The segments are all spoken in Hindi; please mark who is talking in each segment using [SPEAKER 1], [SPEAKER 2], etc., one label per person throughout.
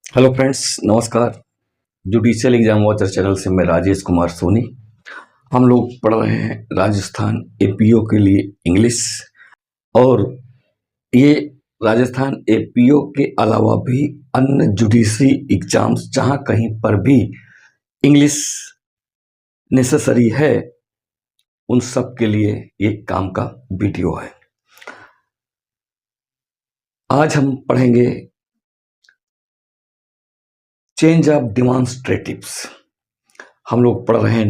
[SPEAKER 1] हेलो फ्रेंड्स, नमस्कार। जुडिशियल एग्जाम वॉचर चैनल से मैं राजेश कुमार सोनी। हम लोग पढ़ रहे हैं राजस्थान एपीओ के लिए इंग्लिश। और ये राजस्थान एपीओ के अलावा भी अन्य जुडिशरी एग्जाम्स जहाँ कहीं पर भी इंग्लिश नेसेसरी है, उन सब के लिए ये काम का वीडियो है। आज हम पढ़ेंगे चेंज ऑफ डिमॉन्स्ट्रेटिव्स। हम लोग पढ़ रहे हैं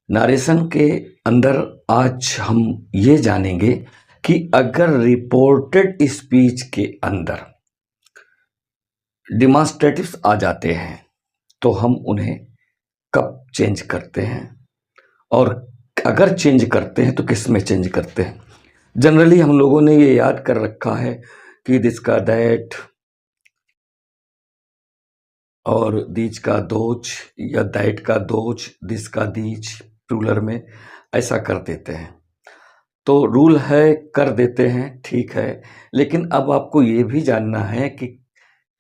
[SPEAKER 1] नारेशन के अंदर आज हम ये जानेंगे कि अगर रिपोर्टेड स्पीच के अंदर डिमॉन्स्ट्रेटिव्स आ जाते हैं तो हम उन्हें कब चेंज करते हैं, और अगर चेंज करते हैं तो किस में चेंज करते हैं। जनरली हम लोगों ने ये याद कर रखा है कि दिस का दैट और दीज का दोज या दैट का दोज, दिस का दीज प्लूरल में ऐसा कर देते हैं। तो रूल है, कर देते हैं, ठीक है। लेकिन अब आपको ये भी जानना है कि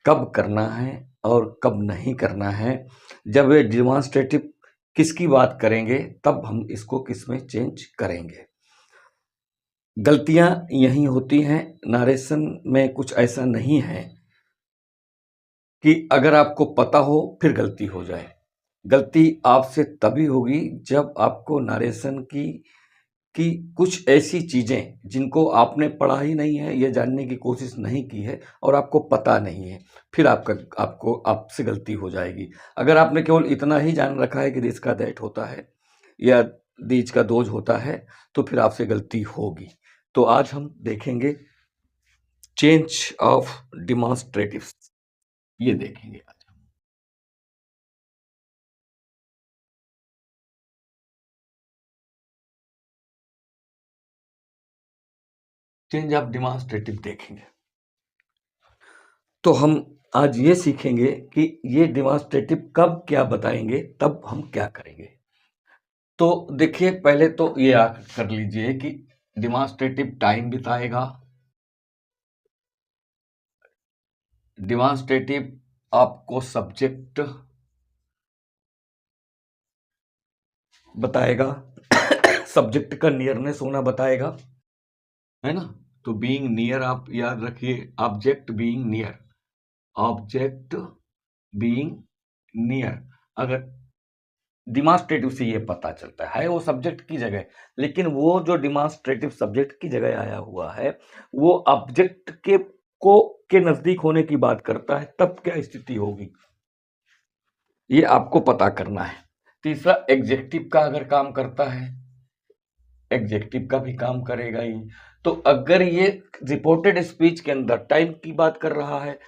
[SPEAKER 1] कब करना है और कब नहीं करना है। जब ये डिमॉन्स्ट्रेटिव किसकी बात करेंगे तब हम इसको किस में चेंज करेंगे। गलतियां यही होती हैं। नरेशन में कुछ ऐसा नहीं है कि अगर आपको पता हो फिर गलती हो जाए। गलती आपसे तभी होगी जब आपको नरेशन की कुछ ऐसी चीज़ें जिनको आपने पढ़ा ही नहीं है या जानने की कोशिश नहीं की है और आपको पता नहीं है, फिर आपसे गलती हो जाएगी। अगर आपने केवल इतना ही जान रखा है कि दिस का दैट होता है या दीज का दोज होता है तो फिर आपसे गलती होगी। तो आज हम देखेंगे चेंज ऑफ डिमॉन्स्ट्रेटिव्स, ये देखेंगे आज। चेंज ऑफ डिमॉन्स्ट्रेटिव देखेंगे तो हम आज ये सीखेंगे कि ये डिमॉन्स्ट्रेटिव कब क्या बताएंगे, तब हम क्या करेंगे। तो देखिए, पहले तो ये याद कर लीजिए कि डिमॉन्स्ट्रेटिव टाइम बताएगा, डिमॉन्स्ट्रेटिव आपको सब्जेक्ट बताएगा, सब्जेक्ट का नियरनेस होना बताएगा, है ना। तो बीइंग नियर आप याद रखिए, object being near, object being near. अगर डिमॉन्स्ट्रेटिव से ये पता चलता है वो सब्जेक्ट की जगह, लेकिन वो जो डिमॉन्स्ट्रेटिव सब्जेक्ट की जगह आया हुआ है वो ऑब्जेक्ट के नजदीक होने की बात करता है, तब क्या स्थिति होगी ये आपको पता करना है। तीसरा, एग्जेक्टिव का अगर काम करता है, एग्जेक्टिव का भी काम करेगा ही। तो अगर ये रिपोर्टेड स्पीच के अंदर टाइम की बात कर रहा है,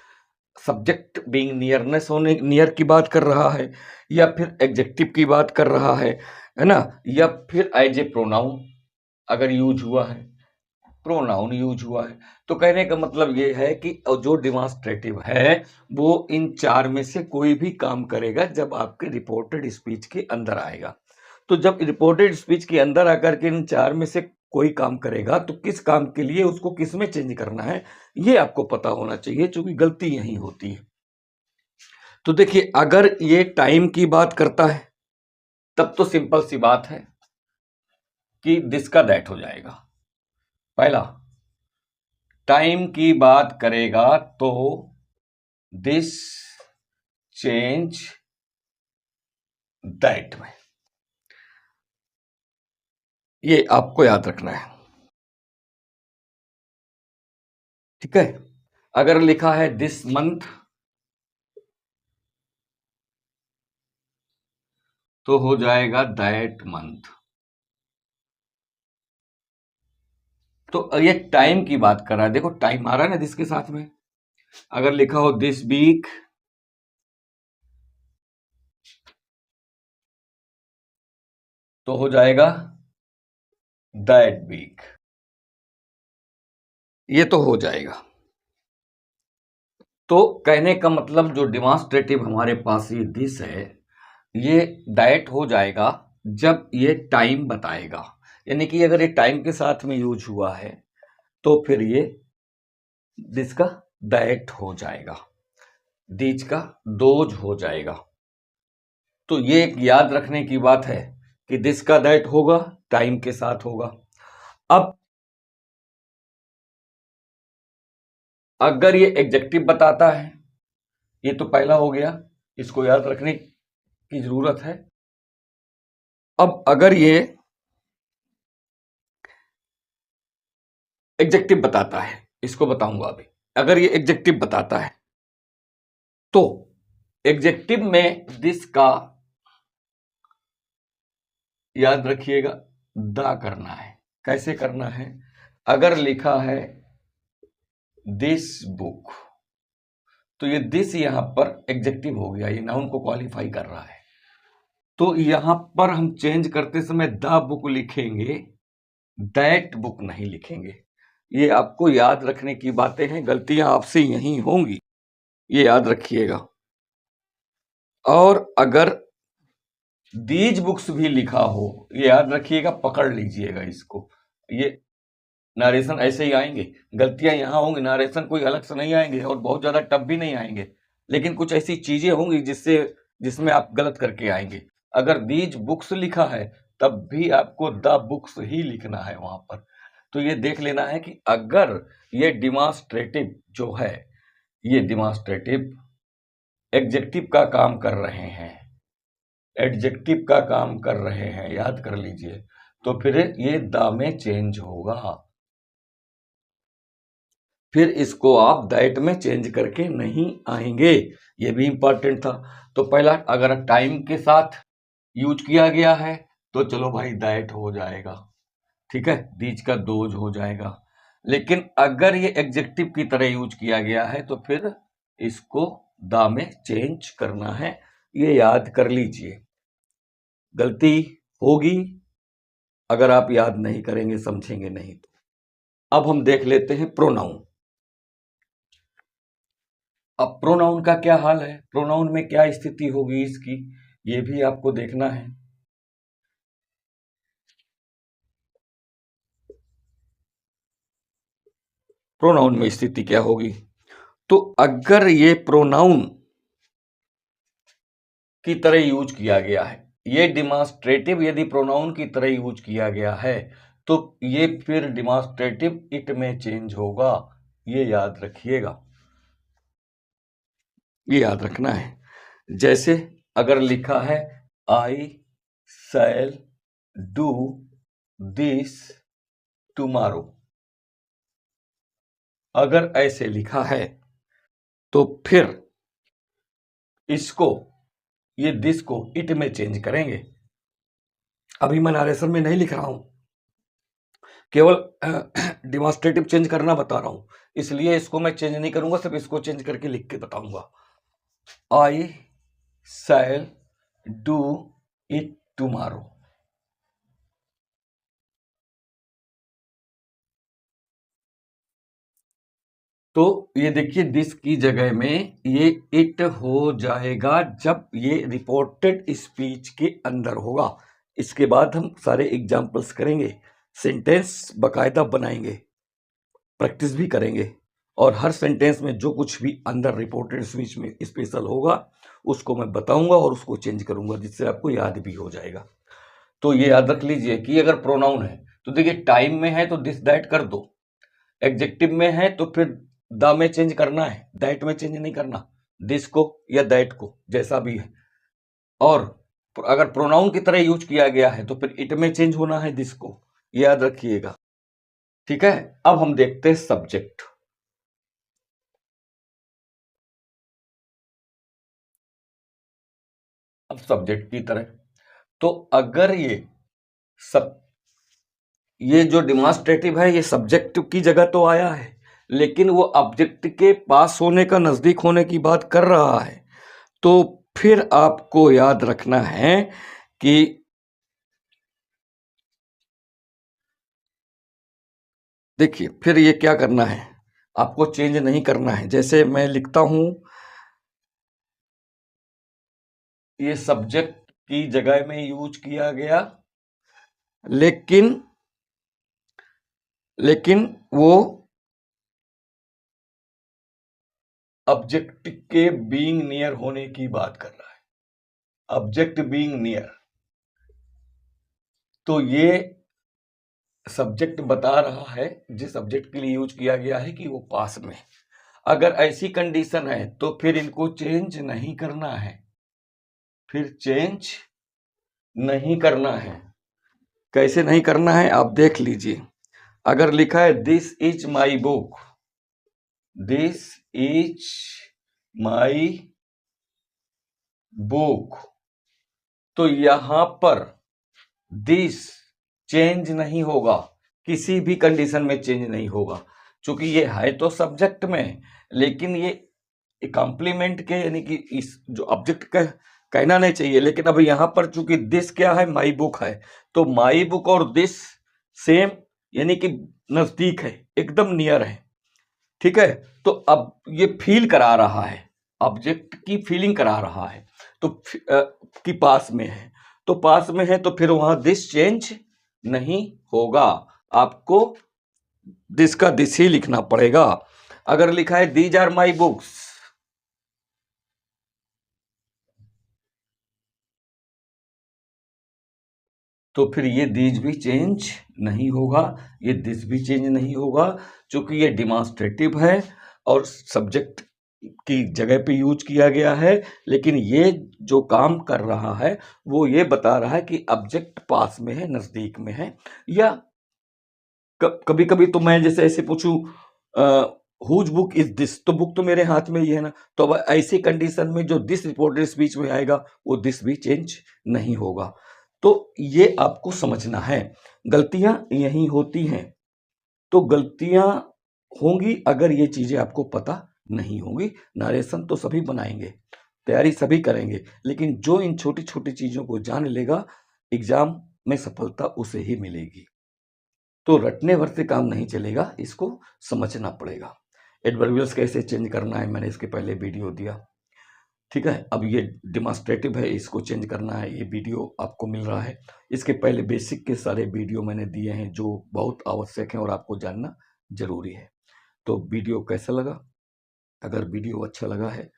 [SPEAKER 1] सब्जेक्ट बीइंग नियरनेस होने, नियर की बात कर रहा है, या फिर एग्जेक्टिव की बात कर रहा है ना, या फिर एज ए प्रोनाउन अगर यूज हुआ है, प्रोनाउन यूज हुआ है, तो कहने का मतलब ये है कि जो डिमॉन्स्ट्रेटिव है वो इन चार में से कोई भी काम करेगा जब आपके रिपोर्टेड स्पीच के अंदर आएगा। तो जब रिपोर्टेड स्पीच के अंदर आकर के इन चार में से कोई काम करेगा तो किस काम के लिए उसको किस में चेंज करना है ये आपको पता होना चाहिए, क्योंकि गलती यही होती है। तो देखिए, अगर ये टाइम की बात करता है तब तो सिंपल सी बात है कि दिस का दैट हो जाएगा। पहला, टाइम की बात करेगा तो दिस चेंज दैट में, ये आपको याद रखना है, ठीक है। अगर लिखा है दिस मंथ तो हो जाएगा दैट मंथ। तो ये टाइम की बात कर रहा है, देखो टाइम आ रहा है ना दिस के साथ में। अगर लिखा हो दिस वीक तो हो जाएगा दैट वीक, ये तो हो जाएगा। तो कहने का मतलब जो डिमॉन्स्ट्रेटिव हमारे पास ये दिस है, ये दैट हो जाएगा जब ये टाइम बताएगा। यानी कि अगर ये टाइम के साथ में यूज हुआ है तो फिर ये दिस का दैट हो जाएगा। दिस का दोज हो जाएगा। तो ये एक याद रखने की बात है कि दिस का दैट होगा, टाइम के साथ होगा। अब अगर ये एग्जेक्टिव बताता है, ये तो पहला हो गया, इसको याद रखने की जरूरत है। अब अगर ये एग्जेक्टिव बताता है, इसको बताऊंगा अभी। अगर ये एग्जेक्टिव बताता है तो एग्जेक्टिव में दिस का याद रखिएगा दा करना है। कैसे करना है? अगर लिखा है दिस बुक, तो ये दिस यहां पर एग्जेक्टिव हो गया, ये नाउन को क्वालिफाई कर रहा है। तो यहां पर हम चेंज करते समय द बुक लिखेंगे, दैट बुक नहीं लिखेंगे। ये आपको याद रखने की बातें हैं, गलतियां आपसे यही होंगी, ये याद रखिएगा। और अगर दीज बुक्स भी लिखा हो, ये याद रखिएगा, पकड़ लीजिएगा इसको। ये नारेशन ऐसे ही आएंगे, गलतियां यहां होंगी, नारेशन कोई अलग से नहीं आएंगे और बहुत ज्यादा टफ भी नहीं आएंगे, लेकिन कुछ ऐसी चीजें होंगी जिसमें आप गलत करके आएंगे। अगर दीज बुक्स लिखा है तब भी आपको द बुक्स ही लिखना है वहां पर। तो ये देख लेना है कि अगर ये डिमॉन्स्ट्रेटिव जो है, ये डिमॉन्स्ट्रेटिव एडजेक्टिव का काम कर रहे हैं, एडजेक्टिव का काम कर रहे हैं, याद कर लीजिए, तो फिर ये द में चेंज होगा। फिर इसको आप दैट में चेंज करके नहीं आएंगे, ये भी इंपॉर्टेंट था। तो पहला, अगर टाइम के साथ यूज किया गया है तो चलो भाई दैट हो जाएगा, ठीक है, दीज का दोज हो जाएगा। लेकिन अगर ये एग्जेक्टिव की तरह यूज किया गया है तो फिर इसको द में चेंज करना है, ये याद कर लीजिए। गलती होगी अगर आप याद नहीं करेंगे, समझेंगे नहीं तो। अब हम देख लेते हैं प्रोनाउन। अब प्रोनाउन का क्या हाल है, प्रोनाउन में क्या स्थिति होगी इसकी, ये भी आपको देखना है। प्रोनाउन में स्थिति क्या होगी? तो अगर ये प्रोनाउन की तरह यूज किया गया है, ये डिमॉन्स्ट्रेटिव यदि प्रोनाउन की तरह यूज किया गया है तो ये फिर डिमॉन्स्ट्रेटिव इट में चेंज होगा, ये याद रखिएगा, ये याद रखना है। जैसे अगर लिखा है आई शैल डू दिस टुमारो, अगर ऐसे लिखा है तो फिर इसको, ये दिस को इट में चेंज करेंगे। अभी मैं नरेशन में नहीं लिख रहा हूं, केवल डिमॉन्स्ट्रेटिव चेंज करना बता रहा हूं, इसलिए इसको मैं चेंज नहीं करूंगा, सिर्फ इसको चेंज करके लिख के बताऊंगा। आई शैल डू इट टुमारो। तो ये देखिए दिस की जगह में ये इट हो जाएगा जब ये रिपोर्टेड स्पीच के अंदर होगा। इसके बाद हम सारे एग्जाम्पल्स करेंगे, सेंटेंस बकायदा बनाएंगे, प्रैक्टिस भी करेंगे, और हर सेंटेंस में जो कुछ भी अंदर रिपोर्टेड स्पीच में स्पेशल होगा उसको मैं बताऊंगा और उसको चेंज करूंगा, जिससे आपको याद भी हो जाएगा। तो ये याद रख लीजिए कि अगर प्रोनाउन है तो देखिए टाइम में है तो दिस दैट कर दो, एग्जेक्टिव में है तो फिर द में चेंज करना है, दैट में चेंज नहीं करना, दिस को या दैट को जैसा भी है। और अगर प्रोनाउन की तरह यूज किया गया है तो फिर इट में चेंज होना है दिस को, ये याद रखिएगा, ठीक है। अब हम देखते हैं सब्जेक्ट। अब सब्जेक्ट की तरह, तो अगर ये जो डिमॉन्स्ट्रेटिव है ये सब्जेक्ट की जगह तो आया है, लेकिन वो ऑब्जेक्ट के पास होने का, नजदीक होने की बात कर रहा है, तो फिर आपको याद रखना है कि देखिए फिर ये क्या करना है, आपको चेंज नहीं करना है। जैसे मैं लिखता हूं, ये सब्जेक्ट की जगह में यूज किया गया, लेकिन लेकिन वो ऑब्जेक्ट के बीइंग नियर होने की बात कर रहा है, ऑब्जेक्ट बीइंग नियर। तो ये सब्जेक्ट बता रहा है जिस सब्जेक्ट के लिए यूज किया गया है कि वो पास में। अगर ऐसी कंडीशन है तो फिर इनको चेंज नहीं करना है, फिर चेंज नहीं करना है। कैसे नहीं करना है आप देख लीजिए। अगर लिखा है this is my book, this is my book, तो यहां पर दिस चेंज नहीं होगा, किसी भी कंडीशन में चेंज नहीं होगा, क्योंकि ये है तो सब्जेक्ट में, लेकिन ये कॉम्प्लीमेंट के यानी कि इस जो ऑब्जेक्ट का कहना नहीं चाहिए, लेकिन अब यहां पर चूंकि दिस क्या है, माई बुक है, तो माई बुक और दिस सेम यानी कि नजदीक है, एकदम नियर है। ठीक है, तो अब ये फील करा रहा है, ऑब्जेक्ट की फीलिंग करा रहा है, तो कि पास में है, तो पास में है तो फिर वहां दिस चेंज नहीं होगा, आपको दिस का दिस ही लिखना पड़ेगा। अगर लिखा है दीज आर माई बुक्स, तो फिर ये दीज भी चेंज नहीं होगा, ये दिस भी चेंज नहीं होगा, क्योंकि ये डिमॉन्स्ट्रेटिव है और सब्जेक्ट की जगह पे यूज किया गया है। लेकिन ये जो काम कर रहा है वो ये बता रहा है कि ऑब्जेक्ट पास में है, नजदीक में है। या कभी कभी तो मैं जैसे ऐसे पूछूं हुज बुक इज दिस, तो बुक तो मेरे हाथ में ही है ना, तो अब ऐसी कंडीशन में जो दिस रिपोर्टेड स्पीच में आएगा वो दिस भी चेंज नहीं होगा। तो ये आपको समझना है, गलतियां यही होती हैं। तो गलतियां होंगी अगर ये चीजें आपको पता नहीं होंगी। नरेशन तो सभी बनाएंगे, तैयारी सभी करेंगे, लेकिन जो इन छोटी छोटी चीजों को जान लेगा एग्जाम में सफलता उसे ही मिलेगी। तो रटने भर से काम नहीं चलेगा, इसको समझना पड़ेगा। एडवर्बियल्स कैसे चेंज करना है मैंने इसके पहले वीडियो दिया। ठीक है, अब ये डिमॉन्स्ट्रेटिव है, इसको चेंज करना है, ये वीडियो आपको मिल रहा है। इसके पहले बेसिक के सारे वीडियो मैंने दिए हैं जो बहुत आवश्यक हैं और आपको जानना जरूरी है। तो वीडियो कैसा लगा? अगर वीडियो अच्छा लगा है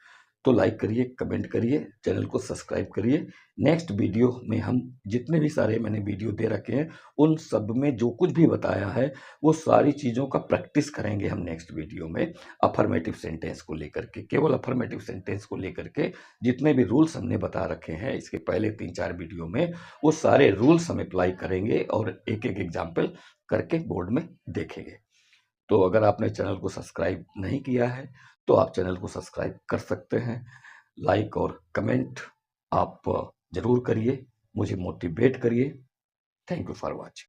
[SPEAKER 1] तो लाइक करिए, कमेंट करिए, चैनल को सब्सक्राइब करिए। नेक्स्ट वीडियो में हम जितने भी सारे मैंने वीडियो दे रखे हैं उन सब में जो कुछ भी बताया है वो सारी चीज़ों का प्रैक्टिस करेंगे हम नेक्स्ट वीडियो में। अफर्मेटिव सेंटेंस को लेकर के, केवल अफर्मेटिव सेंटेंस को लेकर के जितने भी रूल्स हमने बता रखे हैं इसके पहले 3-4 वीडियो में, वो सारे रूल्स हम अप्लाई करेंगे और एक एक एग्जाम्पल करके बोर्ड में देखेंगे। तो अगर आपने चैनल को सब्सक्राइब नहीं किया है तो आप चैनल को सब्सक्राइब कर सकते हैं। लाइक और कमेंट आप जरूर करिए, मुझे मोटिवेट करिए। Thank you for watching.